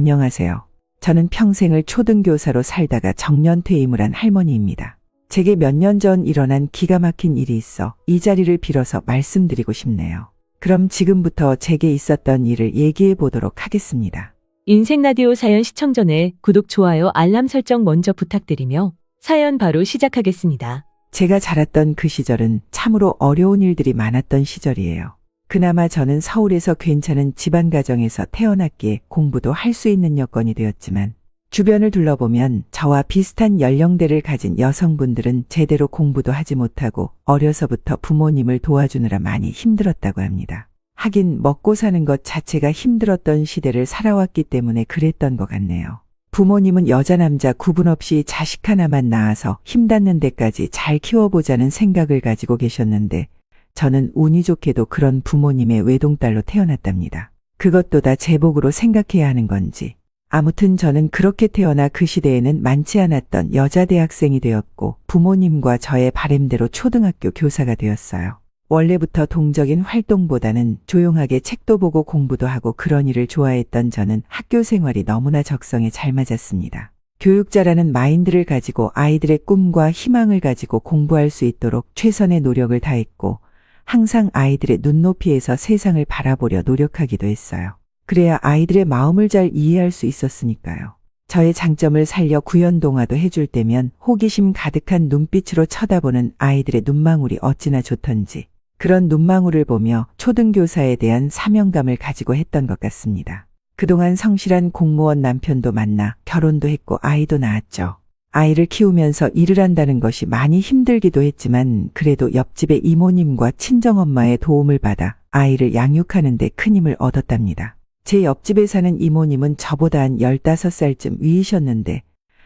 안녕하세요. 저는 평생을 초등교사로 살다가 정년퇴임을 한 할머니입니다. 제게 몇 년 전 일어난 기가 막힌 일이 있어 이 자리를 빌어서 말씀드리고 싶네요. 그럼 지금부터 제게 있었던 일을 얘기해 보도록 하겠습니다. 인생 라디오 사연 시청 전에 구독, 좋아요, 알람 설정 먼저 부탁드리며 사연 바로 시작하겠습니다. 제가 자랐던 그 시절은 참으로 어려운 일들이 많았던 시절이에요. 그나마 저는 서울에서 괜찮은 집안 가정에서 태어났기에 공부도 할 수 있는 여건이 되었지만 주변을 둘러보면 저와 비슷한 연령대를 가진 여성분들은 제대로 공부도 하지 못하고 어려서부터 부모님을 도와주느라 많이 힘들었다고 합니다. 하긴 먹고 사는 것 자체가 힘들었던 시대를 살아왔기 때문에 그랬던 것 같네요. 부모님은 여자 남자 구분 없이 자식 하나만 낳아서 힘닿는 데까지 잘 키워보자는 생각을 가지고 계셨는데 저는 운이 좋게도 그런 부모님의 외동딸로 태어났답니다. 그것도 다 제 복으로 생각해야 하는 건지. 아무튼 저는 그렇게 태어나 그 시대에는 많지 않았던 여자 대학생이 되었고 부모님과 저의 바램대로 초등학교 교사가 되었어요. 원래부터 동적인 활동보다는 조용하게 책도 보고 공부도 하고 그런 일을 좋아했던 저는 학교 생활이 너무나 적성에 잘 맞았습니다. 교육자라는 마인드를 가지고 아이들의 꿈과 희망을 가지고 공부할 수 있도록 최선의 노력을 다했고 항상 아이들의 눈높이에서 세상을 바라보려 노력하기도 했어요. 그래야 아이들의 마음을 잘 이해할 수 있었으니까요. 저의 장점을 살려 구연동화도 해줄 때면 호기심 가득한 눈빛으로 쳐다보는 아이들의 눈망울이 어찌나 좋던지 그런 눈망울을 보며 초등교사에 대한 사명감을 가지고 했던 것 같습니다. 그동안 성실한 공무원 남편도 만나 결혼도 했고 아이도 낳았죠. 아이를 키우면서 일을 한다는 것이 많이 힘들기도 했지만 그래도 옆집의 이모님과 친정엄마의 도움을 받아 아이를 양육하는 데 큰 힘을 얻었답니다. 제 옆집에 사는 이모님은 저보다 한 15살쯤 위이셨는데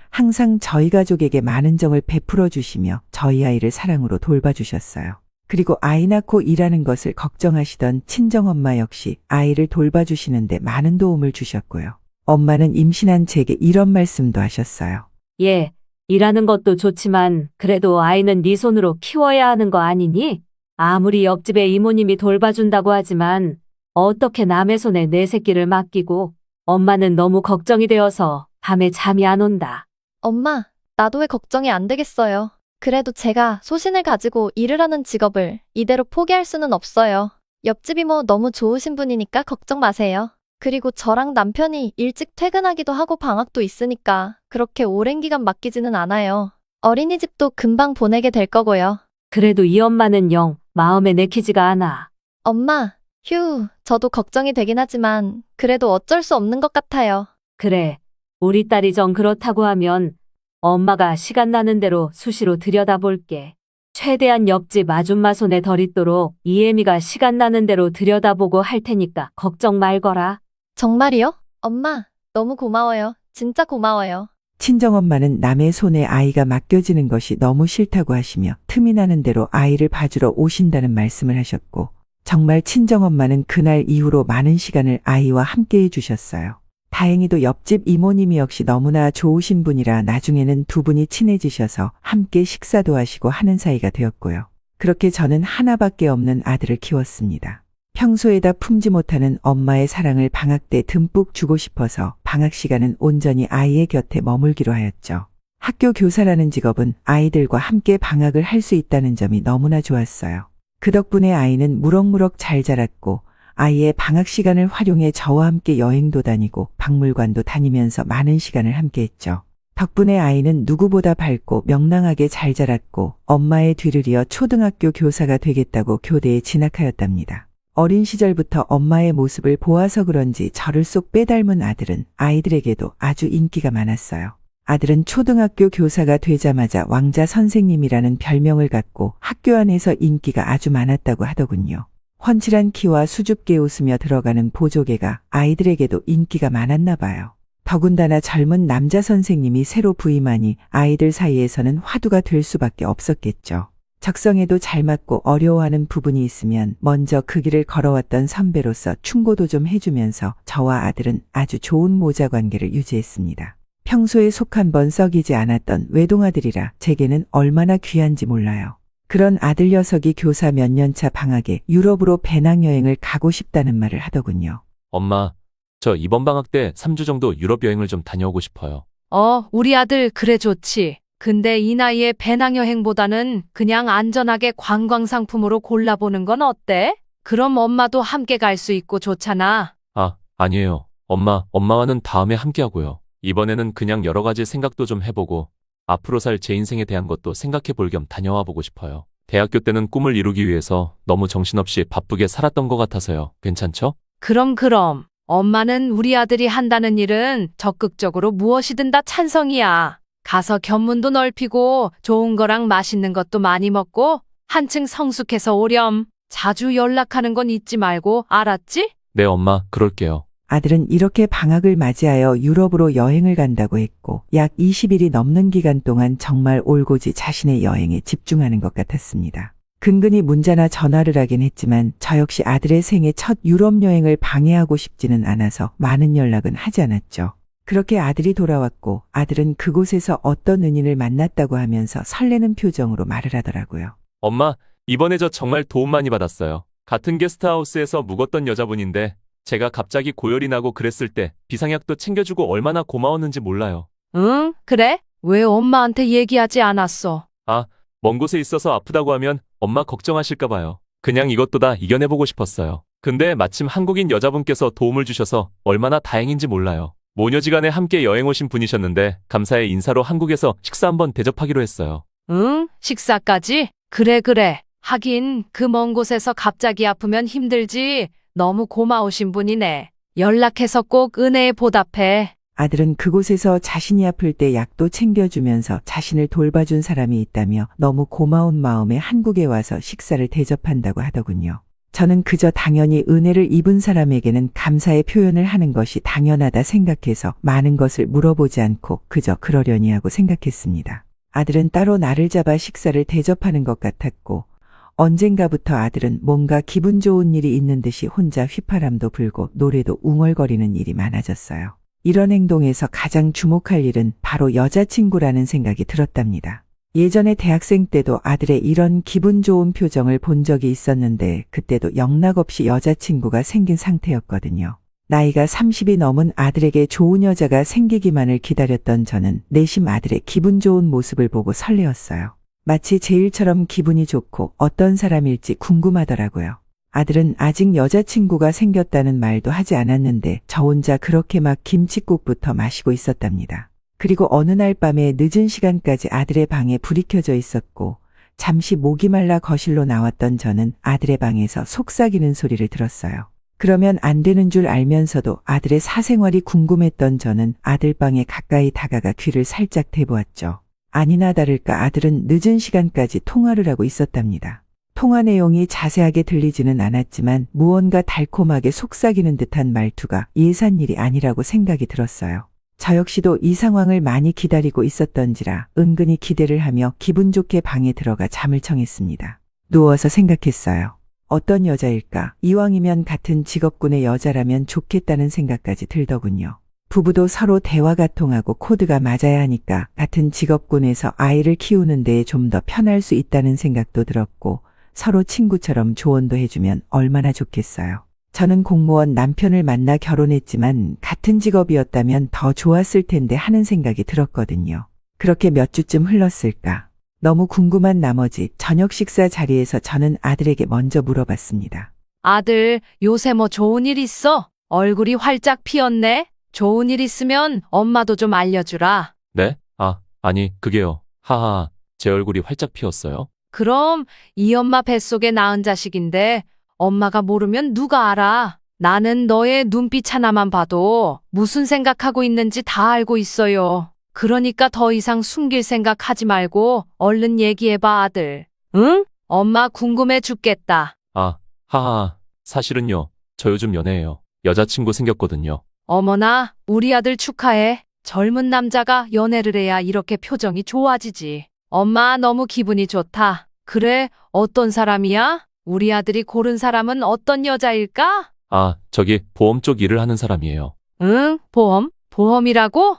항상 저희 가족에게 많은 정을 베풀어 주시며 저희 아이를 사랑으로 돌봐주셨어요. 그리고 아이 낳고 일하는 것을 걱정하시던 친정엄마 역시 아이를 돌봐주시는데 많은 도움을 주셨고요. 엄마는 임신한 제게 이런 말씀도 하셨어요. 예, 일하는 것도 좋지만 그래도 아이는 네 손으로 키워야 하는 거 아니니? 아무리 옆집에 이모님이 돌봐준다고 하지만 어떻게 남의 손에 내 새끼를 맡기고 엄마는 너무 걱정이 되어서 밤에 잠이 안 온다. 엄마, 나도 왜 걱정이 안 되겠어요. 그래도 제가 소신을 가지고 일을 하는 직업을 이대로 포기할 수는 없어요. 옆집 이모 너무 좋으신 분이니까 걱정 마세요. 그리고 저랑 남편이 일찍 퇴근하기도 하고 방학도 있으니까 그렇게 오랜 기간 맡기지는 않아요. 어린이집도 금방 보내게 될 거고요. 그래도 이 엄마는 영 마음에 내키지가 않아. 엄마, 저도 걱정이 되긴 하지만 그래도 어쩔 수 없는 것 같아요. 그래, 우리 딸이 정 그렇다고 하면 엄마가 시간 나는 대로 수시로 들여다볼게. 최대한 옆집 아줌마 손에 덜 있도록 이혜미가 시간 나는 대로 들여다보고 할 테니까 걱정 말거라. 정말이요? 엄마, 너무 고마워요. 진짜 고마워요. 친정엄마는 남의 손에 아이가 맡겨지는 것이 너무 싫다고 하시며 틈이 나는 대로 아이를 봐주러 오신다는 말씀을 하셨고 정말 친정엄마는 그날 이후로 많은 시간을 아이와 함께 해주셨어요. 다행히도 옆집 이모님이 역시 너무나 좋으신 분이라 나중에는 두 분이 친해지셔서 함께 식사도 하시고 하는 사이가 되었고요. 그렇게 저는 하나밖에 없는 아들을 키웠습니다. 평소에다 품지 못하는 엄마의 사랑을 방학 때 듬뿍 주고 싶어서 방학 시간은 온전히 아이의 곁에 머물기로 하였죠. 학교 교사라는 직업은 아이들과 함께 방학을 할 수 있다는 점이 너무나 좋았어요. 그 덕분에 아이는 무럭무럭 잘 자랐고 아이의 방학 시간을 활용해 저와 함께 여행도 다니고 박물관도 다니면서 많은 시간을 함께 했죠. 덕분에 아이는 누구보다 밝고 명랑하게 잘 자랐고 엄마의 뒤를 이어 초등학교 교사가 되겠다고 교대에 진학하였답니다. 어린 시절부터 엄마의 모습을 보아서 그런지 저를 쏙 빼닮은 아들은 아이들에게도 아주 인기가 많았어요. 아들은 초등학교 교사가 되자마자 왕자 선생님이라는 별명을 갖고 학교 안에서 인기가 아주 많았다고 하더군요. 훤칠한 키와 수줍게 웃으며 들어가는 보조개가 아이들에게도 인기가 많았나 봐요. 더군다나 젊은 남자 선생님이 새로 부임하니 아이들 사이에서는 화두가 될 수밖에 없었겠죠. 적성에도 잘 맞고 어려워하는 부분이 있으면 먼저 그 길을 걸어왔던 선배로서 충고도 좀 해주면서 저와 아들은 아주 좋은 모자 관계를 유지했습니다. 평소에 속 한 번 썩이지 않았던 외동아들이라 제게는 얼마나 귀한지 몰라요. 그런 아들 녀석이 교사 몇 년차 방학에 유럽으로 배낭여행을 가고 싶다는 말을 하더군요. 엄마, 저 이번 방학 때 3주 정도 유럽 여행을 좀 다녀오고 싶어요. 우리 아들 그래 좋지. 근데 이 나이에 배낭여행보다는 그냥 안전하게 관광 상품으로 골라보는 건 어때? 그럼 엄마도 함께 갈 수 있고 좋잖아. 아, 아니에요. 엄마와는 다음에 함께 하고요. 이번에는 그냥 여러 가지 생각도 좀 해보고 앞으로 살 제 인생에 대한 것도 생각해 볼 겸 다녀와 보고 싶어요. 대학교 때는 꿈을 이루기 위해서 너무 정신없이 바쁘게 살았던 것 같아서요. 괜찮죠? 그럼. 엄마는 우리 아들이 한다는 일은 적극적으로 무엇이든 다 찬성이야. 가서 견문도 넓히고 좋은 거랑 맛있는 것도 많이 먹고 한층 성숙해서 오렴. 자주 연락하는 건 잊지 말고 알았지? 네, 엄마, 그럴게요. 아들은 이렇게 방학을 맞이하여 유럽으로 여행을 간다고 했고 약 20일이 넘는 기간 동안 정말 올고지 자신의 여행에 집중하는 것 같았습니다. 근근히 문자나 전화를 하긴 했지만 저 역시 아들의 생애 첫 유럽 여행을 방해하고 싶지는 않아서 많은 연락은 하지 않았죠. 그렇게 아들이 돌아왔고 아들은 그곳에서 어떤 은인을 만났다고 하면서 설레는 표정으로 말을 하더라고요. 엄마, 이번에 저 정말 도움 많이 받았어요. 같은 게스트하우스에서 묵었던 여자분인데 제가 갑자기 고열이 나고 그랬을 때 비상약도 챙겨주고 얼마나 고마웠는지 몰라요. 응, 그래? 왜 엄마한테 얘기하지 않았어? 먼 곳에 있어서 아프다고 하면 엄마 걱정하실까 봐요. 그냥 이것도 다 이겨내보고 싶었어요. 근데 마침 한국인 여자분께서 도움을 주셔서 얼마나 다행인지 몰라요. 모녀지간에 함께 여행 오신 분이셨는데 감사의 인사로 한국에서 식사 한번 대접하기로 했어요. 응? 식사까지? 그래. 하긴 그 먼 곳에서 갑자기 아프면 힘들지. 너무 고마우신 분이네. 연락해서 꼭 은혜에 보답해. 아들은 그곳에서 자신이 아플 때 약도 챙겨주면서 자신을 돌봐준 사람이 있다며 너무 고마운 마음에 한국에 와서 식사를 대접한다고 하더군요. 저는 그저 당연히 은혜를 입은 사람에게는 감사의 표현을 하는 것이 당연하다 생각해서 많은 것을 물어보지 않고 그저 그러려니 하고 생각했습니다. 아들은 따로 나를 잡아 식사를 대접하는 것 같았고 언젠가부터 아들은 뭔가 기분 좋은 일이 있는 듯이 혼자 휘파람도 불고 노래도 웅얼거리는 일이 많아졌어요. 이런 행동에서 가장 주목할 일은 바로 여자친구라는 생각이 들었답니다. 예전에 대학생 때도 아들의 이런 기분 좋은 표정을 본 적이 있었는데 그때도 영락없이 여자친구가 생긴 상태였거든요. 나이가 30이 넘은 아들에게 좋은 여자가 생기기만을 기다렸던 저는 내심 아들의 기분 좋은 모습을 보고 설레었어요. 마치 제 일처럼 기분이 좋고 어떤 사람일지 궁금하더라고요. 아들은 아직 여자친구가 생겼다는 말도 하지 않았는데 저 혼자 그렇게 막 김칫국부터 마시고 있었답니다. 그리고 어느 날 밤에 늦은 시간까지 아들의 방에 불이 켜져 있었고 잠시 목이 말라 거실로 나왔던 저는 아들의 방에서 속삭이는 소리를 들었어요. 그러면 안 되는 줄 알면서도 아들의 사생활이 궁금했던 저는 아들 방에 가까이 다가가 귀를 살짝 대보았죠. 아니나 다를까 아들은 늦은 시간까지 통화를 하고 있었답니다. 통화 내용이 자세하게 들리지는 않았지만 무언가 달콤하게 속삭이는 듯한 말투가 예산일이 아니라고 생각이 들었어요. 저 역시도 이 상황을 많이 기다리고 있었던지라 은근히 기대를 하며 기분 좋게 방에 들어가 잠을 청했습니다. 누워서 생각했어요. 어떤 여자일까? 이왕이면 같은 직업군의 여자라면 좋겠다는 생각까지 들더군요. 부부도 서로 대화가 통하고 코드가 맞아야 하니까 같은 직업군에서 아이를 키우는 데에 좀 더 편할 수 있다는 생각도 들었고 서로 친구처럼 조언도 해주면 얼마나 좋겠어요. 저는 공무원 남편을 만나 결혼했지만 같은 직업이었다면 더 좋았을 텐데 하는 생각이 들었거든요. 그렇게 몇 주쯤 흘렀을까? 너무 궁금한 나머지 저녁 식사 자리에서 저는 아들에게 먼저 물어봤습니다. 아들, 요새 뭐 좋은 일 있어? 얼굴이 활짝 피었네? 좋은 일 있으면 엄마도 좀 알려주라. 네? 아니, 그게요. 하하, 제 얼굴이 활짝 피었어요? 그럼 이 엄마 뱃속에 낳은 자식인데 엄마가 모르면 누가 알아? 나는 너의 눈빛 하나만 봐도 무슨 생각하고 있는지 다 알고 있어요. 그러니까 더 이상 숨길 생각 하지 말고 얼른 얘기해봐, 아들. 응? 엄마 궁금해 죽겠다. 하하, 사실은요. 저 요즘 연애해요. 여자친구 생겼거든요. 어머나, 우리 아들 축하해. 젊은 남자가 연애를 해야 이렇게 표정이 좋아지지. 엄마 너무 기분이 좋다. 그래, 어떤 사람이야? 우리 아들이 고른 사람은 어떤 여자일까? 저기 보험 쪽 일을 하는 사람이에요. 응, 보험? 보험이라고?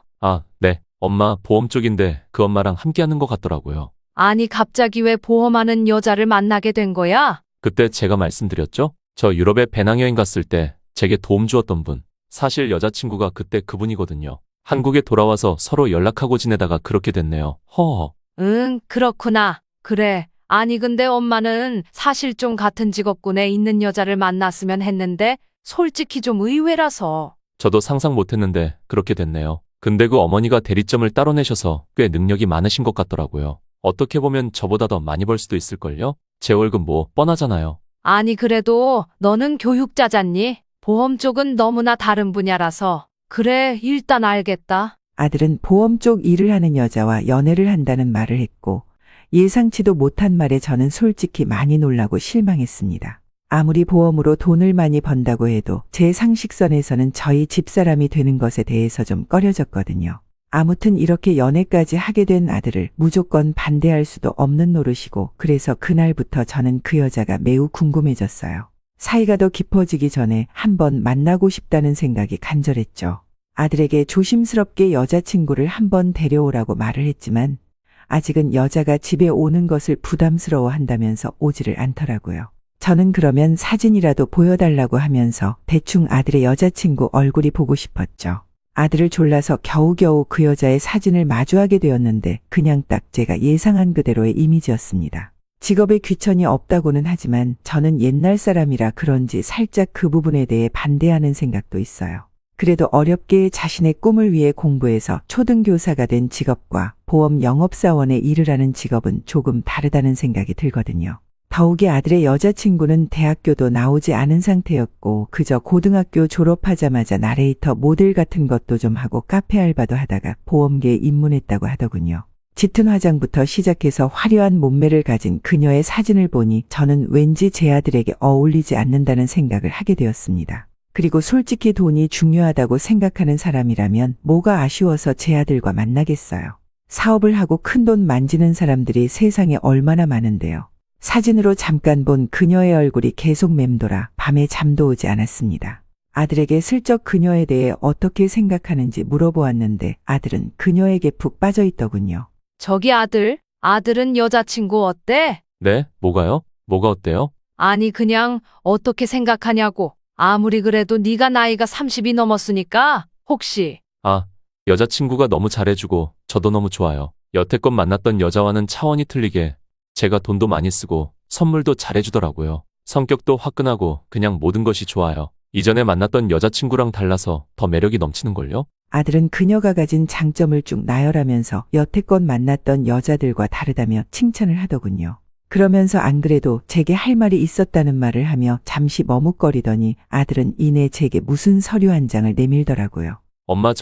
네. 엄마 보험 쪽인데 그 엄마랑 함께 하는 것 같더라고요. 아니, 갑자기 왜 보험하는 여자를 만나게 된 거야? 그때 제가 말씀드렸죠? 저 유럽에 배낭여행 갔을 때 제게 도움 주었던 분. 사실 여자친구가 그때 그분이거든요. 한국에 돌아와서 서로 연락하고 지내다가 그렇게 됐네요. 허허. 응, 그렇구나. 그래. 아니, 근데 엄마는 사실 좀 같은 직업군에 있는 여자를 만났으면 했는데, 솔직히 좀 의외라서. 저도 상상 못했는데 그렇게 됐네요. 근데 그 어머니가 대리점을 따로 내셔서 꽤 능력이 많으신 것 같더라고요. 어떻게 보면 저보다 더 많이 벌 수도 있을걸요? 제 월급 뭐 뻔하잖아요. 아니, 그래도 너는 교육자잖니? 보험 쪽은 너무나 다른 분야라서. 그래, 일단 알겠다. 아들은 보험 쪽 일을 하는 여자와 연애를 한다는 말을 했고 예상치도 못한 말에 저는 솔직히 많이 놀라고 실망했습니다. 아무리 보험으로 돈을 많이 번다고 해도 제 상식선에서는 저희 집사람이 되는 것에 대해서 좀 꺼려졌거든요. 아무튼 이렇게 연애까지 하게 된 아들을 무조건 반대할 수도 없는 노릇이고 그래서 그날부터 저는 그 여자가 매우 궁금해졌어요. 사이가 더 깊어지기 전에 한번 만나고 싶다는 생각이 간절했죠. 아들에게 조심스럽게 여자친구를 한번 데려오라고 말을 했지만 아직은 여자가 집에 오는 것을 부담스러워 한다면서 오지를 않더라고요. 저는 그러면 사진이라도 보여달라고 하면서 대충 아들의 여자친구 얼굴이 보고 싶었죠. 아들을 졸라서 겨우겨우 그 여자의 사진을 마주하게 되었는데 그냥 딱 제가 예상한 그대로의 이미지였습니다. 직업에 귀천이 없다고는 하지만 저는 옛날 사람이라 그런지 살짝 그 부분에 대해 반대하는 생각도 있어요. 그래도 어렵게 자신의 꿈을 위해 공부해서 초등교사가 된 직업과 보험 영업사원의 일을 하는 직업은 조금 다르다는 생각이 들거든요. 더욱이 아들의 여자친구는 대학교도 나오지 않은 상태였고 그저 고등학교 졸업하자마자 나레이터 모델 같은 것도 좀 하고 카페 알바도 하다가 보험계에 입문했다고 하더군요. 짙은 화장부터 시작해서 화려한 몸매를 가진 그녀의 사진을 보니 저는 왠지 제 아들에게 어울리지 않는다는 생각을 하게 되었습니다. 그리고 솔직히 돈이 중요하다고 생각하는 사람이라면 뭐가 아쉬워서 제 아들과 만나겠어요. 사업을 하고 큰돈 만지는 사람들이 세상에 얼마나 많은데요. 사진으로 잠깐 본 그녀의 얼굴이 계속 맴돌아 밤에 잠도 오지 않았습니다. 아들에게 슬쩍 그녀에 대해 어떻게 생각하는지 물어보았는데 아들은 그녀에게 푹 빠져 있더군요. 저기 아들은 여자친구 어때? 네? 뭐가요? 뭐가 어때요? 아니, 그냥 어떻게 생각하냐고. 아무리 그래도 네가 나이가 30이 넘었으니까 혹시. 아, 여자친구가 너무 잘해주고 저도 너무 좋아요. 여태껏 만났던 여자와는 차원이 틀리게 제가 돈도 많이 쓰고 선물도 잘해주더라고요. 성격도 화끈하고 그냥 모든 것이 좋아요. 이전에 만났던 여자친구랑 달라서 더 매력이 넘치는걸요? 아들은 그녀가 가진 장점을 쭉 나열하면서 여태껏 만났던 여자들과 다르다며 칭찬을 하더군요. 그러면서 안 그래도 제게 할 말이 있었다는 말을 하며 잠시 머뭇거리더니 아들은 이내 제게 무슨 서류 한 장을 내밀더라고요. 엄마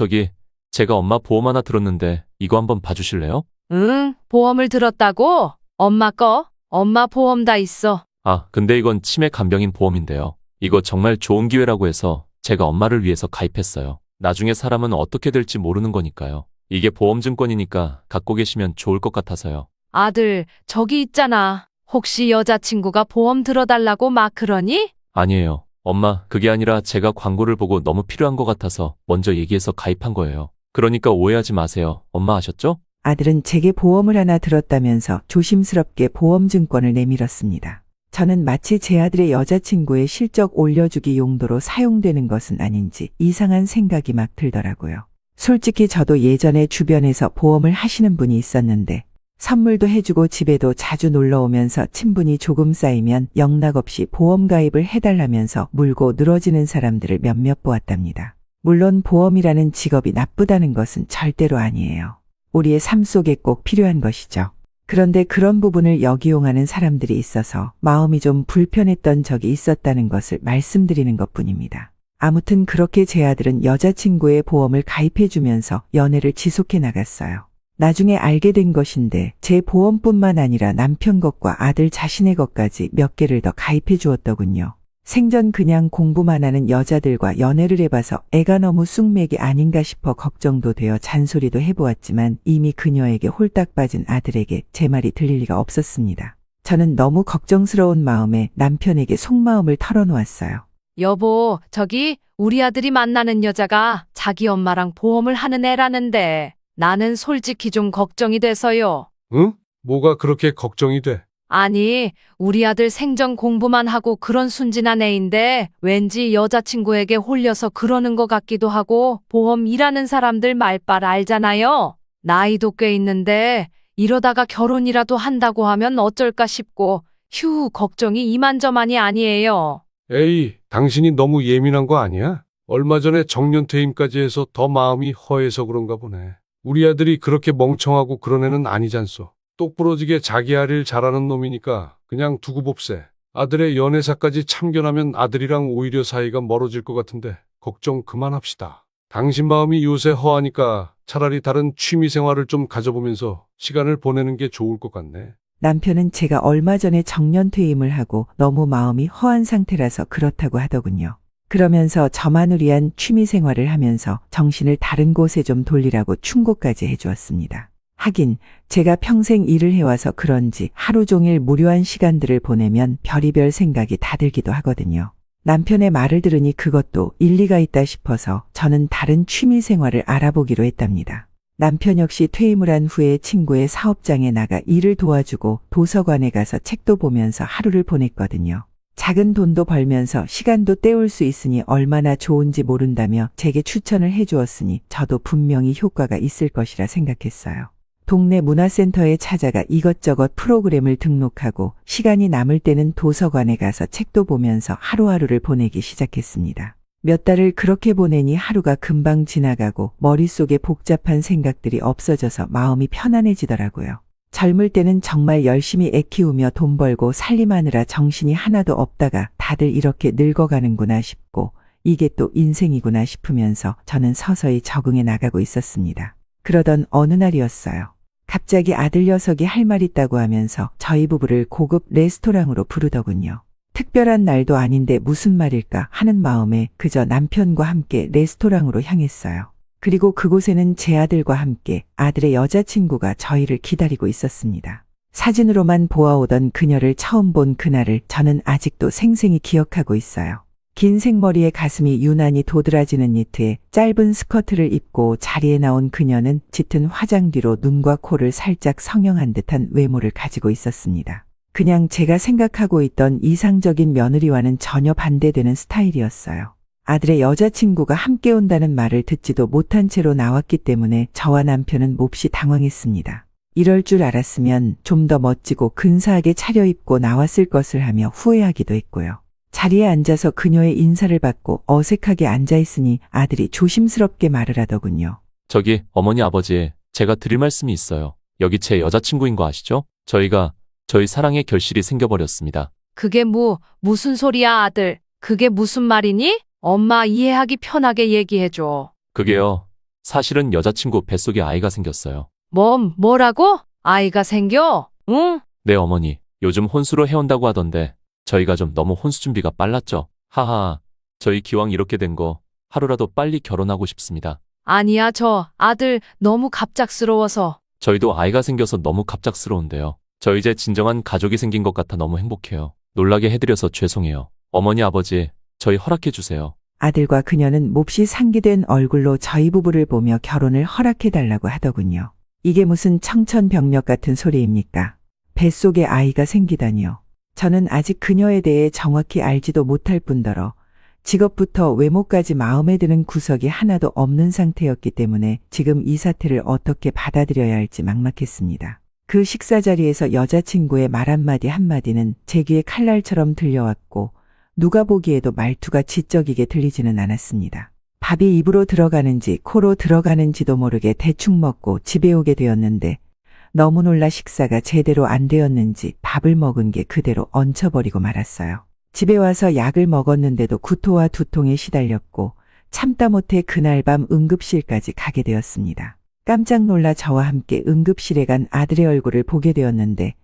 제가 엄마 보험 하나 들었는데 이거 한번 봐주실래요? 응, 보험을 들었다고? 엄마 거? 엄마 보험 다 있어. 아, 근데 이건 치매 간병인 보험인데요. 이거 정말 좋은 기회라고 해서 제가 엄마를 위해서 가입했어요. 나중에 사람은 어떻게 될지 모르는 거니까요. 이게 보험증권이니까 갖고 계시면 좋을 것 같아서요. 아들, 저기 있잖아. 혹시 여자친구가 보험 들어달라고 막 그러니? 아니에요. 엄마, 그게 아니라 제가 광고를 보고 너무 필요한 것 같아서 먼저 얘기해서 가입한 거예요. 그러니까 오해하지 마세요. 엄마 아셨죠? 아들은 제게 보험을 하나 들었다면서 조심스럽게 보험증권을 내밀었습니다. 저는 마치 제 아들의 여자친구의 실적 올려주기 용도로 사용되는 것은 아닌지 이상한 생각이 막 들더라고요. 솔직히 저도 예전에 주변에서 보험을 하시는 분이 있었는데 선물도 해주고 집에도 자주 놀러 오면서 친분이 조금 쌓이면 영락없이 보험 가입을 해달라면서 물고 늘어지는 사람들을 몇몇 보았답니다. 물론 보험이라는 직업이 나쁘다는 것은 절대로 아니에요. 우리의 삶 속에 꼭 필요한 것이죠. 그런데 그런 부분을 역이용하는 사람들이 있어서 마음이 좀 불편했던 적이 있었다는 것을 말씀드리는 것뿐입니다. 아무튼 그렇게 제 아들은 여자친구의 보험을 가입해주면서 연애를 지속해 나갔어요. 나중에 알게 된 것인데 제 보험뿐만 아니라 남편 것과 아들 자신의 것까지 몇 개를 더 가입해 주었더군요. 생전 그냥 공부만 하는 여자들과 연애를 해봐서 애가 너무 쑥맥이 아닌가 싶어 걱정도 되어 잔소리도 해보았지만 이미 그녀에게 홀딱 빠진 아들에게 제 말이 들릴 리가 없었습니다. 저는 너무 걱정스러운 마음에 남편에게 속마음을 털어놓았어요. 여보, 저기 우리 아들이 만나는 여자가 자기 엄마랑 보험을 하는 애라는데 나는 솔직히 좀 걱정이 돼서요. 응? 뭐가 그렇게 걱정이 돼? 아니, 우리 아들 생전 공부만 하고 그런 순진한 애인데 왠지 여자친구에게 홀려서 그러는 것 같기도 하고 보험 일하는 사람들 말빨 알잖아요. 나이도 꽤 있는데 이러다가 결혼이라도 한다고 하면 어쩔까 싶고 휴 걱정이 이만저만이 아니에요. 에이, 당신이 너무 예민한 거 아니야? 얼마 전에 정년퇴임까지 해서 더 마음이 허해서 그런가 보네. 우리 아들이 그렇게 멍청하고 그런 애는 아니잖소. 똑부러지게 자기 할 일 잘하는 놈이니까 그냥 두고 봅세. 아들의 연애사까지 참견하면 아들이랑 오히려 사이가 멀어질 것 같은데 걱정 그만합시다. 당신 마음이 요새 허하니까 차라리 다른 취미 생활을 좀 가져보면서 시간을 보내는 게 좋을 것 같네. 남편은 제가 얼마 전에 정년퇴임을 하고 너무 마음이 허한 상태라서 그렇다고 하더군요. 그러면서 저만을 위한 취미 생활을 하면서 정신을 다른 곳에 좀 돌리라고 충고까지 해주었습니다. 하긴 제가 평생 일을 해와서 그런지 하루 종일 무료한 시간들을 보내면 별의별 생각이 다 들기도 하거든요. 남편의 말을 들으니 그것도 일리가 있다 싶어서 저는 다른 취미 생활을 알아보기로 했답니다. 남편 역시 퇴임을 한 후에 친구의 사업장에 나가 일을 도와주고 도서관에 가서 책도 보면서 하루를 보냈거든요. 작은 돈도 벌면서 시간도 때울 수 있으니 얼마나 좋은지 모른다며 제게 추천을 해주었으니 저도 분명히 효과가 있을 것이라 생각했어요. 동네 문화센터에 찾아가 이것저것 프로그램을 등록하고 시간이 남을 때는 도서관에 가서 책도 보면서 하루하루를 보내기 시작했습니다. 몇 달을 그렇게 보내니 하루가 금방 지나가고 머릿속에 복잡한 생각들이 없어져서 마음이 편안해지더라고요. 젊을 때는 정말 열심히 애 키우며 돈 벌고 살림하느라 정신이 하나도 없다가 다들 이렇게 늙어가는구나 싶고 이게 또 인생이구나 싶으면서 저는 서서히 적응해 나가고 있었습니다. 그러던 어느 날이었어요. 갑자기 아들 녀석이 할 말 있다고 하면서 저희 부부를 고급 레스토랑으로 부르더군요. 특별한 날도 아닌데 무슨 말일까 하는 마음에 그저 남편과 함께 레스토랑으로 향했어요. 그리고 그곳에는 제 아들과 함께 아들의 여자친구가 저희를 기다리고 있었습니다. 사진으로만 보아오던 그녀를 처음 본 그날을 저는 아직도 생생히 기억하고 있어요. 긴 생머리에 가슴이 유난히 도드라지는 니트에 짧은 스커트를 입고 자리에 나온 그녀는 짙은 화장 뒤로 눈과 코를 살짝 성형한 듯한 외모를 가지고 있었습니다. 그냥 제가 생각하고 있던 이상적인 며느리와는 전혀 반대되는 스타일이었어요. 아들의 여자친구가 함께 온다는 말을 듣지도 못한 채로 나왔기 때문에 저와 남편은 몹시 당황했습니다. 이럴 줄 알았으면 좀 더 멋지고 근사하게 차려입고 나왔을 것을 하며 후회하기도 했고요. 자리에 앉아서 그녀의 인사를 받고 어색하게 앉아있으니 아들이 조심스럽게 말을 하더군요. 저기 어머니 아버지 제가 드릴 말씀이 있어요. 여기 제 여자친구인 거 아시죠? 저희 사랑의 결실이 생겨버렸습니다. 그게 무슨 소리야 아들. 그게 무슨 말이니? 엄마 이해하기 편하게 얘기해줘. 그게요. 사실은 여자친구 뱃속에 아이가 생겼어요. 뭐라고? 아이가 생겨? 응? 네 어머니. 요즘 혼수로 해온다고 하던데 저희가 좀 너무 혼수 준비가 빨랐죠. 하하. 저희 기왕 이렇게 된 거 하루라도 빨리 결혼하고 싶습니다. 아니야 저 아들 너무 갑작스러워서. 저희도 아이가 생겨서 너무 갑작스러운데요. 저 이제 진정한 가족이 생긴 것 같아 너무 행복해요. 놀라게 해드려서 죄송해요. 어머니 아버지 저희 허락해 주세요. 아들과 그녀는 몹시 상기된 얼굴로 저희 부부를 보며 결혼을 허락해달라고 하더군요. 이게 무슨 청천벽력 같은 소리입니까? 뱃속에 아이가 생기다니요. 저는 아직 그녀에 대해 정확히 알지도 못할 뿐더러 직업부터 외모까지 마음에 드는 구석이 하나도 없는 상태였기 때문에 지금 이 사태를 어떻게 받아들여야 할지 막막했습니다. 그 식사 자리에서 여자친구의 말 한마디는 제 귀에 칼날처럼 들려왔고 누가 보기에도 말투가 지적이게 들리지는 않았습니다. 밥이 입으로 들어가는지 코로 들어가는지도 모르게 대충 먹고 집에 오게 되었는데 너무 놀라 식사가 제대로 안 되었는지 밥을 먹은 게 그대로 얹혀버리고 말았어요. 집에 와서 약을 먹었는데도 구토와 두통에 시달렸고 참다 못해 그날 밤 응급실까지 가게 되었습니다. 깜짝 놀라 저와 함께 응급실에 간 아들의 얼굴을 보게 되었는데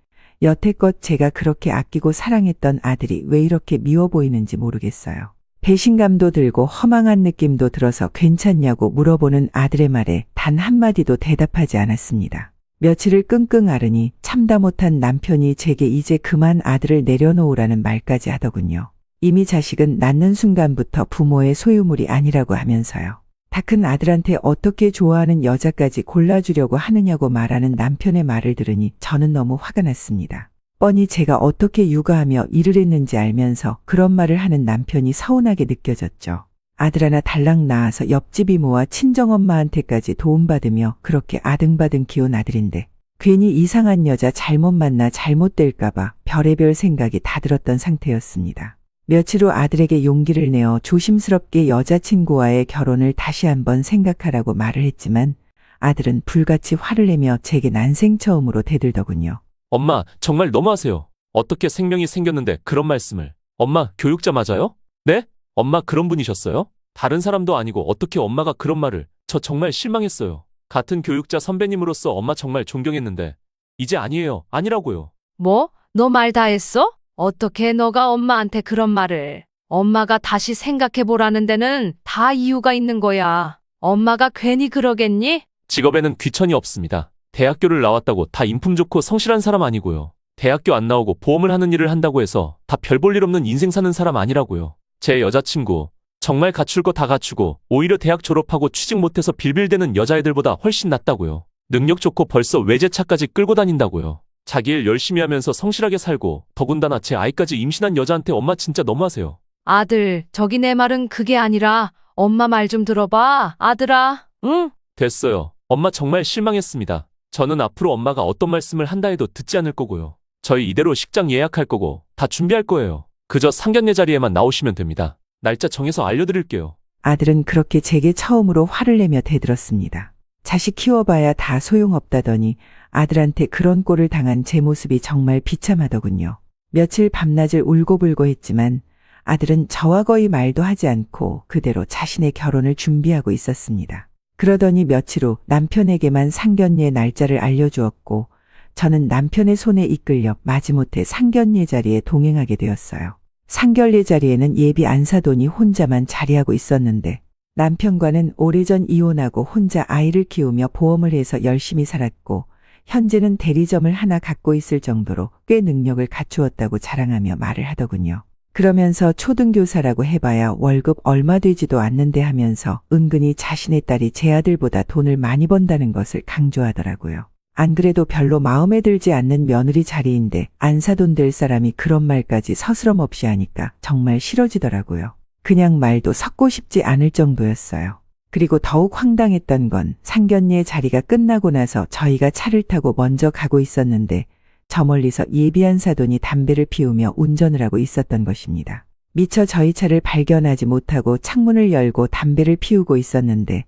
여태껏 제가 그렇게 아끼고 사랑했던 아들이 왜 이렇게 미워 보이는지 모르겠어요. 배신감도 들고 허망한 느낌도 들어서 괜찮냐고 물어보는 아들의 말에 단 한마디도 대답하지 않았습니다. 며칠을 끙끙 앓으니 참다 못한 남편이 제게 이제 그만 아들을 내려놓으라는 말까지 하더군요. 이미 자식은 낳는 순간부터 부모의 소유물이 아니라고 하면서요. 다 큰 아들한테 어떻게 좋아하는 여자까지 골라주려고 하느냐고 말하는 남편의 말을 들으니 저는 너무 화가 났습니다. 뻔히 제가 어떻게 육아하며 일을 했는지 알면서 그런 말을 하는 남편이 서운하게 느껴졌죠. 아들 하나 달랑 낳아서 옆집 이모와 친정엄마한테까지 도움받으며 그렇게 아등바등 키운 아들인데 괜히 이상한 여자 잘못 만나 잘못될까봐 별의별 생각이 다 들었던 상태였습니다. 며칠 후 아들에게 용기를 내어 조심스럽게 여자친구와의 결혼을 다시 한번 생각하라고 말을 했지만 아들은 불같이 화를 내며 제게 난생 처음으로 대들더군요. 엄마, 정말 너무하세요. 어떻게 생명이 생겼는데 그런 말씀을. 엄마, 교육자 맞아요? 네? 엄마 그런 분이셨어요? 다른 사람도 아니고 어떻게 엄마가 그런 말을. 저 정말 실망했어요. 같은 교육자 선배님으로서 엄마 정말 존경했는데 이제 아니에요. 아니라고요. 뭐? 너 말 다 했어? 어떻게 너가 엄마한테 그런 말을. 엄마가 다시 생각해보라는 데는 다 이유가 있는 거야. 엄마가 괜히 그러겠니? 직업에는 귀천이 없습니다. 대학교를 나왔다고 다 인품 좋고 성실한 사람 아니고요. 대학교 안 나오고 보험을 하는 일을 한다고 해서 다 별 볼 일 없는 인생 사는 사람 아니라고요. 제 여자친구 정말 갖출 거 다 갖추고 오히려 대학 졸업하고 취직 못해서 빌빌대는 여자애들보다 훨씬 낫다고요. 능력 좋고 벌써 외제차까지 끌고 다닌다고요. 자기 일 열심히 하면서 성실하게 살고 더군다나 제 아이까지 임신한 여자한테 엄마 진짜 너무하세요. 아들, 저기 내 말은 그게 아니라 엄마 말 좀 들어봐. 아들아, 응? 됐어요. 엄마 정말 실망했습니다. 저는 앞으로 엄마가 어떤 말씀을 한다 해도 듣지 않을 거고요. 저희 이대로 식장 예약할 거고 다 준비할 거예요. 그저 상견례 자리에만 나오시면 됩니다. 날짜 정해서 알려드릴게요. 아들은 그렇게 제게 처음으로 화를 내며 대들었습니다. 자식 키워봐야 다 소용없다더니 아들한테 그런 꼴을 당한 제 모습이 정말 비참하더군요. 며칠 밤낮을 울고불고 했지만 아들은 저와 거의 말도 하지 않고 그대로 자신의 결혼을 준비하고 있었습니다. 그러더니 며칠 후 남편에게만 상견례 날짜를 알려주었고 저는 남편의 손에 이끌려 마지못해 상견례 자리에 동행하게 되었어요. 상견례 자리에는 예비 안사돈이 혼자만 자리하고 있었는데 남편과는 오래전 이혼하고 혼자 아이를 키우며 보험을 해서 열심히 살았고 현재는 대리점을 하나 갖고 있을 정도로 꽤 능력을 갖추었다고 자랑하며 말을 하더군요. 그러면서 초등교사라고 해봐야 월급 얼마 되지도 않는데 하면서 은근히 자신의 딸이 제 아들보다 돈을 많이 번다는 것을 강조하더라고요. 안 그래도 별로 마음에 들지 않는 며느리 자리인데 안사돈 될 사람이 그런 말까지 서스럼 없이 하니까 정말 싫어지더라고요. 그냥 말도 섞고 싶지 않을 정도였어요. 그리고 더욱 황당했던 건 상견례 자리가 끝나고 나서 저희가 차를 타고 먼저 가고 있었는데 저 멀리서 예비 안사돈이 담배를 피우며 운전을 하고 있었던 것입니다. 미처 저희 차를 발견하지 못하고 창문을 열고 담배를 피우고 있었는데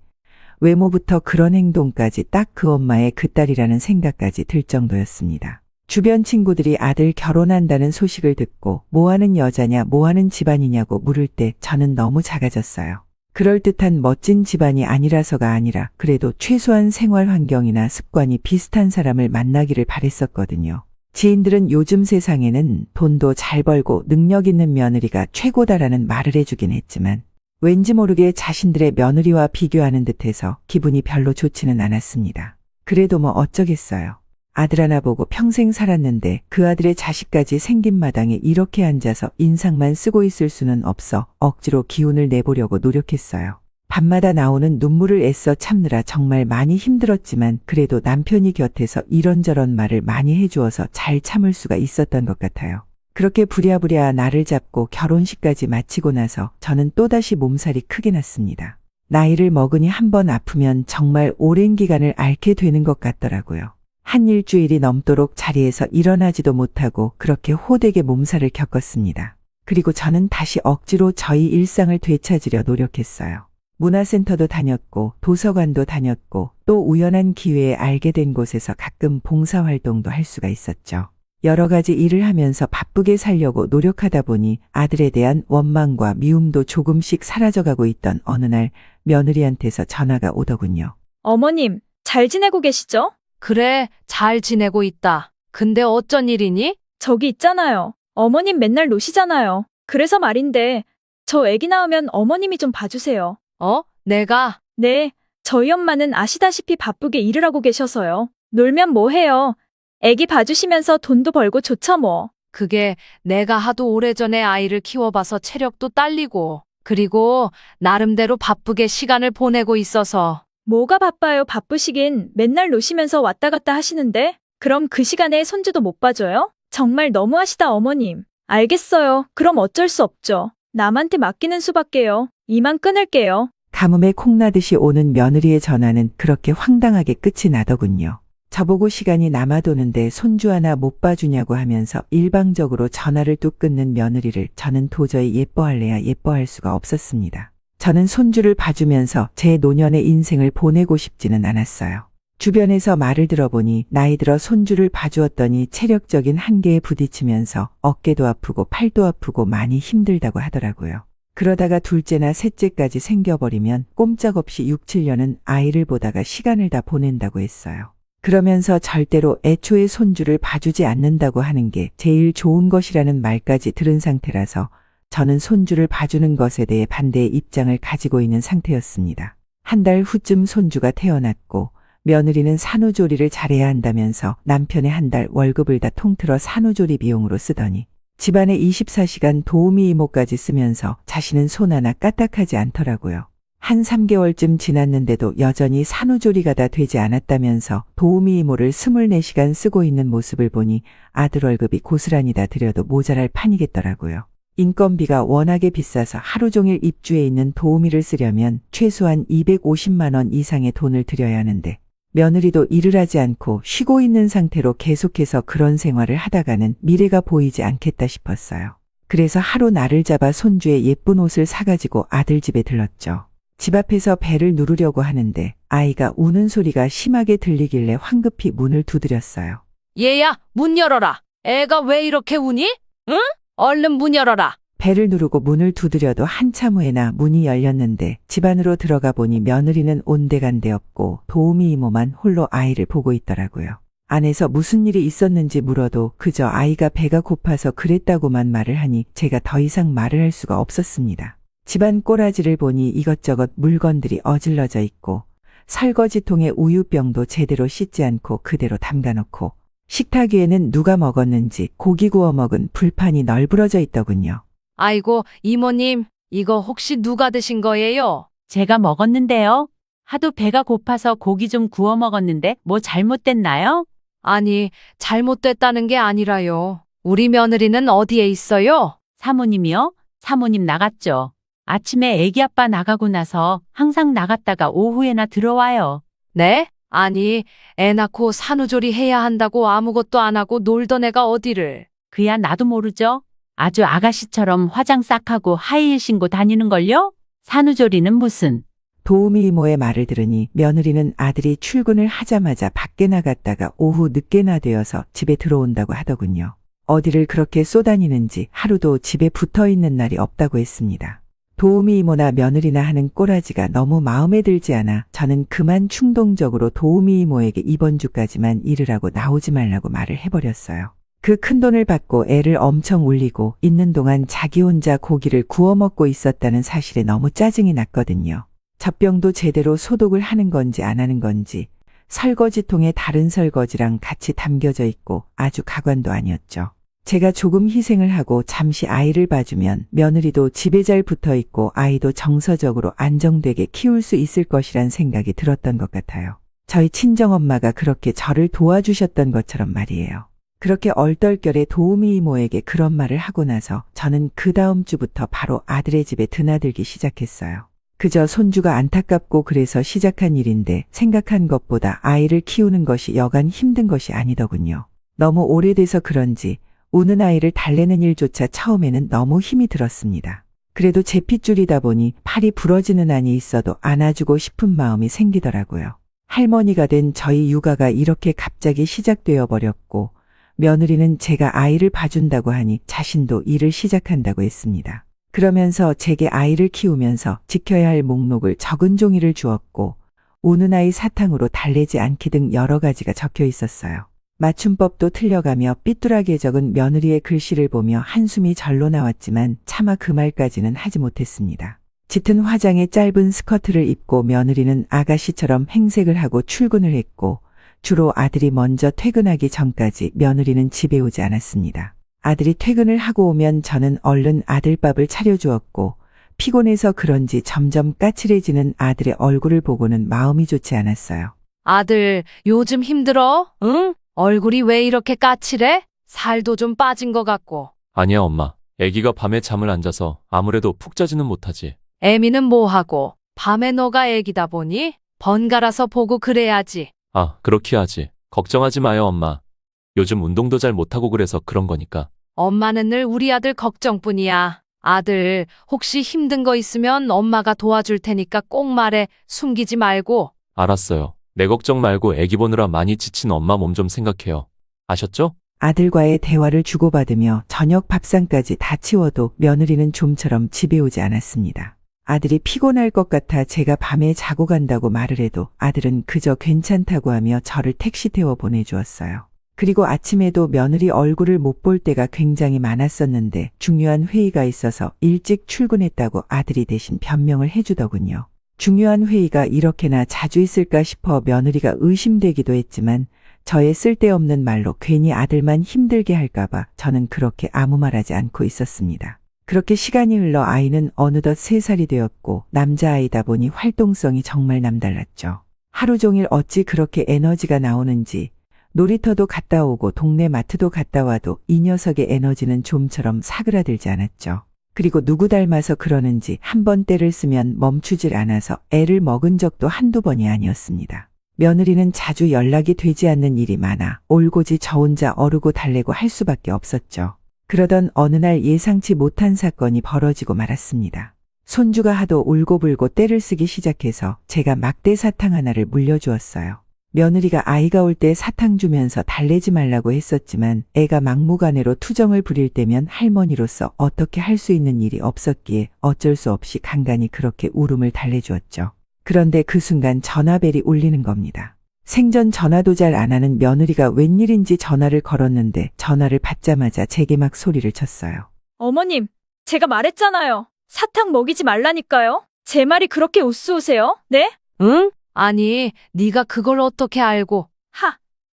외모부터 그런 행동까지 딱 그 엄마의 그 딸이라는 생각까지 들 정도였습니다. 주변 친구들이 아들 결혼한다는 소식을 듣고 뭐하는 여자냐 뭐하는 집안이냐고 물을 때 저는 너무 작아졌어요. 그럴듯한 멋진 집안이 아니라서가 아니라 그래도 최소한 생활 환경이나 습관이 비슷한 사람을 만나기를 바랬었거든요. 지인들은 요즘 세상에는 돈도 잘 벌고 능력 있는 며느리가 최고다라는 말을 해주긴 했지만 왠지 모르게 자신들의 며느리와 비교하는 듯해서 기분이 별로 좋지는 않았습니다. 그래도 뭐 어쩌겠어요. 아들 하나 보고 평생 살았는데 그 아들의 자식까지 생긴 마당에 이렇게 앉아서 인상만 쓰고 있을 수는 없어 억지로 기운을 내보려고 노력했어요. 밤마다 나오는 눈물을 애써 참느라 정말 많이 힘들었지만 그래도 남편이 곁에서 이런저런 말을 많이 해주어서 잘 참을 수가 있었던 것 같아요. 그렇게 부랴부랴 나를 잡고 결혼식까지 마치고 나서 저는 또다시 몸살이 크게 났습니다. 나이를 먹으니 한번 아프면 정말 오랜 기간을 앓게 되는 것 같더라고요. 한 일주일이 넘도록 자리에서 일어나지도 못하고 그렇게 호되게 몸살을 겪었습니다. 그리고 저는 다시 억지로 저희 일상을 되찾으려 노력했어요. 문화센터도 다녔고 도서관도 다녔고 또 우연한 기회에 알게 된 곳에서 가끔 봉사활동도 할 수가 있었죠. 여러 가지 일을 하면서 바쁘게 살려고 노력하다 보니 아들에 대한 원망과 미움도 조금씩 사라져가고 있던 어느 날 며느리한테서 전화가 오더군요. 어머님, 잘 지내고 계시죠? 그래, 잘 지내고 있다. 근데 어쩐 일이니? 저기 있잖아요. 어머님 맨날 노시잖아요. 그래서 말인데, 저 애기 낳으면 어머님이 좀 봐주세요. 내가? 네, 저희 엄마는 아시다시피 바쁘게 일을 하고 계셔서요. 놀면 뭐 해요? 애기 봐주시면서 돈도 벌고 좋죠 뭐. 그게 내가 하도 오래전에 아이를 키워봐서 체력도 딸리고, 그리고 나름대로 바쁘게 시간을 보내고 있어서. 뭐가 바빠요? 바쁘시긴 맨날 노시면서 왔다 갔다 하시는데? 그럼 그 시간에 손주도 못 봐줘요? 정말 너무하시다, 어머님. 알겠어요. 그럼 어쩔 수 없죠. 남한테 맡기는 수밖에요. 이만 끊을게요. 가뭄에 콩나듯이 오는 며느리의 전화는 그렇게 황당하게 끝이 나더군요. 저보고 시간이 남아도는데 손주 하나 못 봐주냐고 하면서 일방적으로 전화를 뚝 끊는 며느리를 저는 도저히 예뻐할래야 예뻐할 수가 없었습니다. 저는 손주를 봐주면서 제 노년의 인생을 보내고 싶지는 않았어요. 주변에서 말을 들어보니 나이 들어 손주를 봐주었더니 체력적인 한계에 부딪히면서 어깨도 아프고 팔도 아프고 많이 힘들다고 하더라고요. 그러다가 둘째나 셋째까지 생겨버리면 꼼짝없이 6, 7년은 아이를 보다가 시간을 다 보낸다고 했어요. 그러면서 절대로 애초에 손주를 봐주지 않는다고 하는 게 제일 좋은 것이라는 말까지 들은 상태라서 저는 손주를 봐주는 것에 대해 반대의 입장을 가지고 있는 상태였습니다. 한 달 후쯤 손주가 태어났고 며느리는 산후조리를 잘해야 한다면서 남편의 한 달 월급을 다 통틀어 산후조리 비용으로 쓰더니 집안에 24시간 도우미 이모까지 쓰면서 자신은 손 하나 까딱하지 않더라고요. 한 3개월쯤 지났는데도 여전히 산후조리가 다 되지 않았다면서 도우미 이모를 24시간 쓰고 있는 모습을 보니 아들 월급이 고스란히 다 들여도 모자랄 판이겠더라고요. 인건비가 워낙에 비싸서 하루 종일 입주해 있는 도우미를 쓰려면 최소한 250만 원 이상의 돈을 들여야 하는데 며느리도 일을 하지 않고 쉬고 있는 상태로 계속해서 그런 생활을 하다가는 미래가 보이지 않겠다 싶었어요. 그래서 하루 날을 잡아 손주의 예쁜 옷을 사가지고 아들 집에 들렀죠. 집 앞에서 배를 누르려고 하는데 아이가 우는 소리가 심하게 들리길래 황급히 문을 두드렸어요. 얘야, 문 열어라. 애가 왜 이렇게 우니? 응? 얼른 문 열어라. 배를 누르고 문을 두드려도 한참 후에나 문이 열렸는데 집 안으로 들어가 보니 며느리는 온데간데 없고 도우미 이모만 홀로 아이를 보고 있더라고요. 안에서 무슨 일이 있었는지 물어도 그저 아이가 배가 고파서 그랬다고만 말을 하니 제가 더 이상 말을 할 수가 없었습니다. 집안 꼬라지를 보니 이것저것 물건들이 어질러져 있고 설거지통에 우유병도 제대로 씻지 않고 그대로 담가놓고 식탁 위에는 누가 먹었는지 고기 구워 먹은 불판이 널브러져 있더군요. 아이고, 이모님, 이거 혹시 누가 드신 거예요? 제가 먹었는데요. 하도 배가 고파서 고기 좀 구워 먹었는데 뭐 잘못됐나요? 아니, 잘못됐다는 게 아니라요. 우리 며느리는 어디에 있어요? 사모님이요? 사모님 나갔죠. 아침에 애기 아빠 나가고 나서 항상 나갔다가 오후에나 들어와요. 네? 아니, 애 낳고 산후조리 해야 한다고 아무것도 안 하고 놀던 애가 어디를. 그야 나도 모르죠. 아주 아가씨처럼 화장 싹 하고 하이힐 신고 다니는걸요? 산후조리는 무슨. 도우미 이모의 말을 들으니 며느리는 아들이 출근을 하자마자 밖에 나갔다가 오후 늦게나 되어서 집에 들어온다고 하더군요. 어디를 그렇게 쏘다니는지 하루도 집에 붙어 있는 날이 없다고 했습니다. 도우미 이모나 며느리나 하는 꼬라지가 너무 마음에 들지 않아 저는 그만 충동적으로 도우미 이모에게 이번 주까지만 일을 하고 나오지 말라고 말을 해버렸어요. 그 큰돈을 받고 애를 엄청 울리고 있는 동안 자기 혼자 고기를 구워 먹고 있었다는 사실에 너무 짜증이 났거든요. 젖병도 제대로 소독을 하는 건지 안 하는 건지 설거지통에 다른 설거지랑 같이 담겨져 있고 아주 가관도 아니었죠. 제가 조금 희생을 하고 잠시 아이를 봐주면 며느리도 집에 잘 붙어 있고 아이도 정서적으로 안정되게 키울 수 있을 것이란 생각이 들었던 것 같아요. 저희 친정엄마가 그렇게 저를 도와주셨던 것처럼 말이에요. 그렇게 얼떨결에 도우미 이모에게 그런 말을 하고 나서 저는 그 다음 주부터 바로 아들의 집에 드나들기 시작했어요. 그저 손주가 안타깝고 그래서 시작한 일인데 생각한 것보다 아이를 키우는 것이 여간 힘든 것이 아니더군요. 너무 오래돼서 그런지 우는 아이를 달래는 일조차 처음에는 너무 힘이 들었습니다. 그래도 제 핏줄이다 보니 팔이 부러지는 한이 있어도 안아주고 싶은 마음이 생기더라고요. 할머니가 된 저희 육아가 이렇게 갑자기 시작되어 버렸고 며느리는 제가 아이를 봐준다고 하니 자신도 일을 시작한다고 했습니다. 그러면서 제게 아이를 키우면서 지켜야 할 목록을 적은 종이를 주었고 우는 아이 사탕으로 달래지 않기 등 여러 가지가 적혀 있었어요. 맞춤법도 틀려가며 삐뚤하게 적은 며느리의 글씨를 보며 한숨이 절로 나왔지만 차마 그 말까지는 하지 못했습니다. 짙은 화장에 짧은 스커트를 입고 며느리는 아가씨처럼 행색을 하고 출근을 했고 주로 아들이 먼저 퇴근하기 전까지 며느리는 집에 오지 않았습니다. 아들이 퇴근을 하고 오면 저는 얼른 아들밥을 차려주었고 피곤해서 그런지 점점 까칠해지는 아들의 얼굴을 보고는 마음이 좋지 않았어요. 아들, 요즘 힘들어? 응? 얼굴이 왜 이렇게 까칠해? 살도 좀 빠진 것 같고. 아니야, 엄마. 아기가 밤에 잠을 안 자서 아무래도 푹 자지는 못하지. 애미는 뭐하고 밤에 너가 애기다 보니 번갈아서 보고 그래야지. 아, 그렇게 하지. 걱정하지 마요, 엄마. 요즘 운동도 잘 못하고 그래서 그런 거니까. 엄마는 늘 우리 아들 걱정뿐이야. 아들, 혹시 힘든 거 있으면 엄마가 도와줄 테니까 꼭 말해. 숨기지 말고. 알았어요. 내 걱정 말고 아기 보느라 많이 지친 엄마 몸 좀 생각해요. 아셨죠? 아들과의 대화를 주고받으며 저녁 밥상까지 다 치워도 며느리는 좀처럼 집에 오지 않았습니다. 아들이 피곤할 것 같아 제가 밤에 자고 간다고 말을 해도 아들은 그저 괜찮다고 하며 저를 택시 태워 보내주었어요. 그리고 아침에도 며느리 얼굴을 못 볼 때가 굉장히 많았었는데 중요한 회의가 있어서 일찍 출근했다고 아들이 대신 변명을 해주더군요. 중요한 회의가 이렇게나 자주 있을까 싶어 며느리가 의심되기도 했지만 저의 쓸데없는 말로 괜히 아들만 힘들게 할까봐 저는 그렇게 아무 말하지 않고 있었습니다. 그렇게 시간이 흘러 아이는 어느덧 3살이 되었고 남자아이다 보니 활동성이 정말 남달랐죠. 하루 종일 어찌 그렇게 에너지가 나오는지 놀이터도 갔다 오고 동네 마트도 갔다 와도 이 녀석의 에너지는 좀처럼 사그라들지 않았죠. 그리고 누구 닮아서 그러는지 한 번 때를 쓰면 멈추질 않아서 애를 먹은 적도 한두 번이 아니었습니다. 며느리는 자주 연락이 되지 않는 일이 많아 올고지 저 혼자 어르고 달래고 할 수밖에 없었죠. 그러던 어느 날 예상치 못한 사건이 벌어지고 말았습니다. 손주가 하도 울고불고 떼를 쓰기 시작해서 제가 막대 사탕 하나를 물려주었어요. 며느리가 아이가 올 때 사탕 주면서 달래지 말라고 했었지만 애가 막무가내로 투정을 부릴 때면 할머니로서 어떻게 할 수 있는 일이 없었기에 어쩔 수 없이 간간히 그렇게 울음을 달래주었죠. 그런데 그 순간 전화벨이 울리는 겁니다. 생전 전화도 잘 안 하는 며느리가 웬일인지 전화를 걸었는데 전화를 받자마자 제게 막 소리를 쳤어요. 어머님, 제가 말했잖아요. 사탕 먹이지 말라니까요. 제 말이 그렇게 우스우세요? 네? 응? 아니, 네가 그걸 어떻게 알고.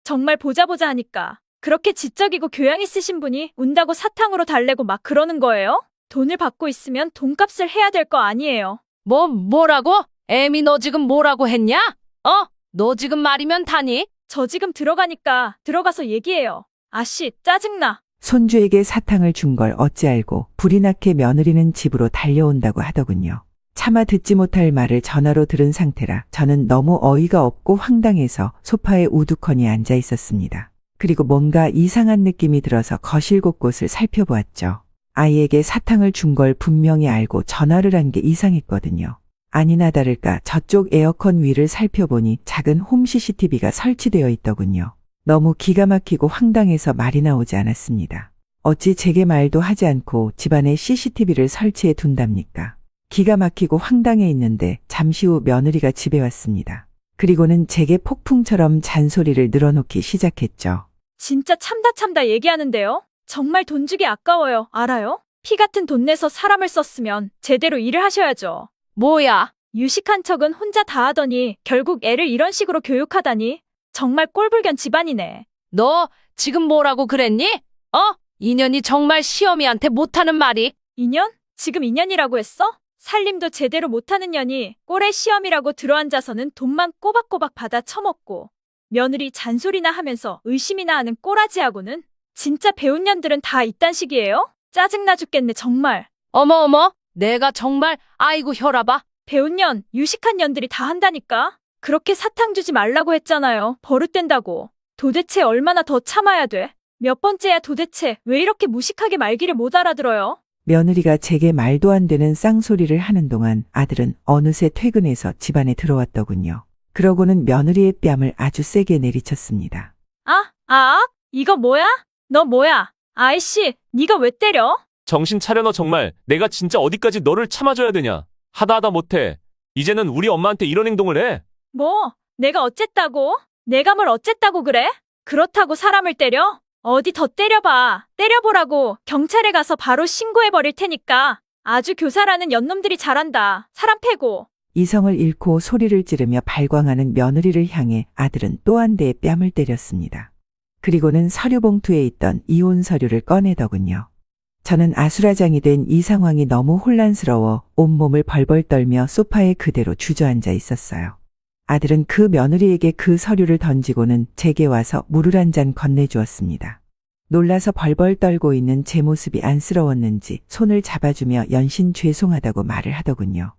정말 보자 하니까. 그렇게 지적이고 교양 있으신 분이 운다고 사탕으로 달래고 막 그러는 거예요? 돈을 받고 있으면 돈값을 해야 될 거 아니에요. 뭐라고? 애미 너 지금 뭐라고 했냐? 너 지금 말이면 타니? 저 지금 들어가니까 들어가서 얘기해요. 아씨, 짜증나. 손주에게 사탕을 준 걸 어찌 알고 불이 나게 며느리는 집으로 달려온다고 하더군요. 차마 듣지 못할 말을 전화로 들은 상태라 저는 너무 어이가 없고 황당해서 소파에 우두커니 앉아 있었습니다. 그리고 뭔가 이상한 느낌이 들어서 거실 곳곳을 살펴보았죠. 아이에게 사탕을 준 걸 분명히 알고 전화를 한 게 이상했거든요. 아니나 다를까 저쪽 에어컨 위를 살펴보니 작은 홈 CCTV가 설치되어 있더군요. 너무 기가 막히고 황당해서 말이 나오지 않았습니다. 어찌 제게 말도 하지 않고 집안에 CCTV를 설치해 둔답니까? 기가 막히고 황당해 있는데 잠시 후 며느리가 집에 왔습니다. 그리고는 제게 폭풍처럼 잔소리를 늘어놓기 시작했죠. 진짜 참다 얘기하는데요. 정말 돈 주기 아까워요. 알아요? 피 같은 돈 내서 사람을 썼으면 제대로 일을 하셔야죠. 뭐야? 유식한 척은 혼자 다 하더니 결국 애를 이런 식으로 교육하다니. 정말 꼴불견 집안이네. 너 지금 뭐라고 그랬니? 인연이 정말 시어미한테 못하는 말이. 2년? 지금 2년이라고 했어? 살림도 제대로 못하는 년이 꼴의 시험이라고 들어앉아서는 돈만 꼬박꼬박 받아 처먹고 며느리 잔소리나 하면서 의심이나 하는 꼬라지하고는 진짜 배운 년들은 다 이딴 식이에요? 짜증나 죽겠네 정말. 어머, 내가 정말 아이고 혈압아. 배운 년, 유식한 년들이 다 한다니까. 그렇게 사탕 주지 말라고 했잖아요. 버릇된다고. 도대체 얼마나 더 참아야 돼? 몇 번째야 도대체 왜 이렇게 무식하게 말귀를 못 알아들어요? 며느리가 제게 말도 안 되는 쌍소리를 하는 동안 아들은 어느새 퇴근해서 집안에 들어왔더군요. 그러고는 며느리의 뺨을 아주 세게 내리쳤습니다. 이거 뭐야? 너 뭐야? 아이씨, 네가 왜 때려? 정신 차려, 너 정말. 내가 진짜 어디까지 너를 참아줘야 되냐. 하다 못해. 이제는 우리 엄마한테 이런 행동을 해. 뭐? 내가 어쨌다고? 내가 뭘 어쨌다고 그래? 그렇다고 사람을 때려? 어디 더 때려봐. 때려보라고. 경찰에 가서 바로 신고해버릴 테니까. 아주 교사라는 연놈들이 잘한다. 사람 패고. 이성을 잃고 소리를 지르며 발광하는 며느리를 향해 아들은 또 한 대의 뺨을 때렸습니다. 그리고는 서류 봉투에 있던 이혼 서류를 꺼내더군요. 저는 아수라장이 된 이 상황이 너무 혼란스러워 온몸을 벌벌 떨며 소파에 그대로 주저앉아 있었어요. 아들은 그 며느리에게 그 서류를 던지고는 제게 와서 물을 한 잔 건네주었습니다. 놀라서 벌벌 떨고 있는 제 모습이 안쓰러웠는지 손을 잡아주며 연신 죄송하다고 말을 하더군요.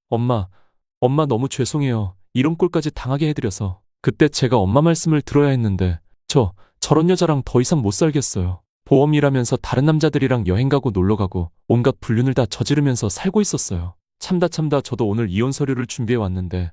엄마 너무 죄송해요. 이런 꼴까지 당하게 해드려서. 그때 제가 엄마 말씀을 들어야 했는데 저런 여자랑 더 이상 못 살겠어요. 보험 일하면서 다른 남자들이랑 여행 가고 놀러 가고 온갖 불륜을 다 저지르면서 살고 있었어요. 참다 저도 오늘 이혼 서류를 준비해 왔는데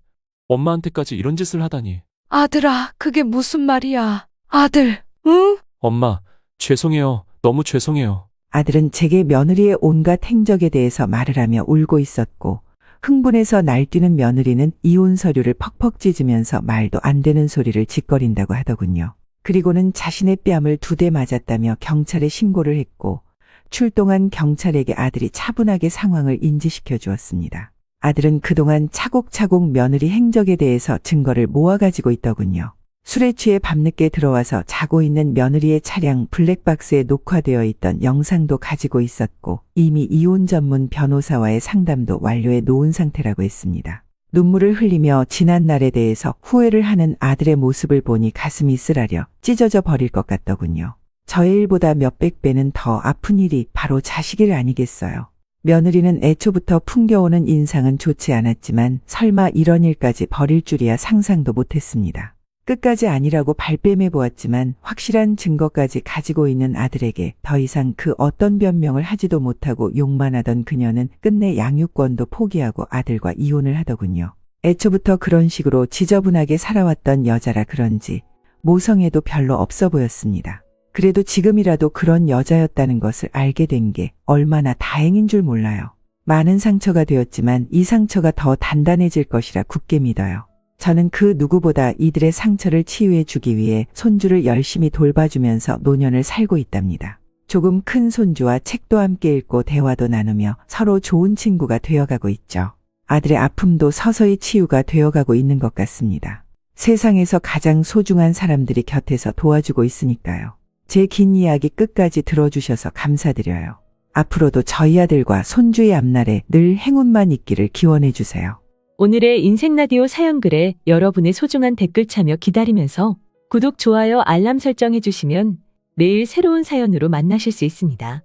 엄마한테까지 이런 짓을 하다니. 아들아, 그게 무슨 말이야. 아들, 응? 엄마, 죄송해요. 너무 죄송해요. 아들은 제게 며느리의 온갖 행적에 대해서 말을 하며 울고 있었고 흥분해서 날뛰는 며느리는 이혼 서류를 퍽퍽 찢으면서 말도 안 되는 소리를 짓거린다고 하더군요. 그리고는 자신의 뺨을 2대 맞았다며 경찰에 신고를 했고 출동한 경찰에게 아들이 차분하게 상황을 인지시켜 주었습니다. 아들은 그동안 차곡차곡 며느리 행적에 대해서 증거를 모아가지고 있더군요. 술에 취해 밤늦게 들어와서 자고 있는 며느리의 차량 블랙박스에 녹화되어 있던 영상도 가지고 있었고 이미 이혼 전문 변호사와의 상담도 완료해 놓은 상태라고 했습니다. 눈물을 흘리며 지난 날에 대해서 후회를 하는 아들의 모습을 보니 가슴이 쓰라려 찢어져 버릴 것 같더군요. 저의 일보다 몇백 배는 더 아픈 일이 바로 자식 일 아니겠어요. 며느리는 애초부터 풍겨오는 인상은 좋지 않았지만 설마 이런 일까지 벌일 줄이야 상상도 못했습니다. 끝까지 아니라고 발뺌해 보았지만 확실한 증거까지 가지고 있는 아들에게 더 이상 그 어떤 변명을 하지도 못하고 욕만 하던 그녀는 끝내 양육권도 포기하고 아들과 이혼을 하더군요. 애초부터 그런 식으로 지저분하게 살아왔던 여자라 그런지 모성애도 별로 없어 보였습니다. 그래도 지금이라도 그런 여자였다는 것을 알게 된 게 얼마나 다행인 줄 몰라요. 많은 상처가 되었지만 이 상처가 더 단단해질 것이라 굳게 믿어요. 저는 그 누구보다 이들의 상처를 치유해 주기 위해 손주를 열심히 돌봐주면서 노년을 살고 있답니다. 조금 큰 손주와 책도 함께 읽고 대화도 나누며 서로 좋은 친구가 되어가고 있죠. 아들의 아픔도 서서히 치유가 되어가고 있는 것 같습니다. 세상에서 가장 소중한 사람들이 곁에서 도와주고 있으니까요. 제 긴 이야기 끝까지 들어주셔서 감사드려요. 앞으로도 저희 아들과 손주의 앞날에 늘 행운만 있기를 기원해 주세요. 오늘의 인생라디오 사연글에 여러분의 소중한 댓글 참여 기다리면서 구독, 좋아요, 알람 설정해 주시면 매일 새로운 사연으로 만나실 수 있습니다.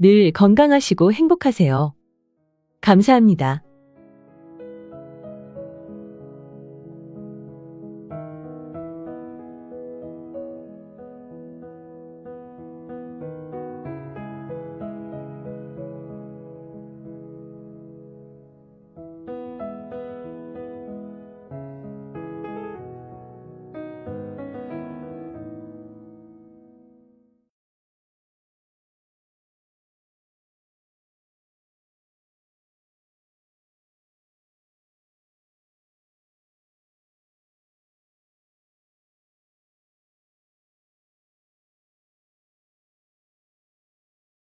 늘 건강하시고 행복하세요. 감사합니다.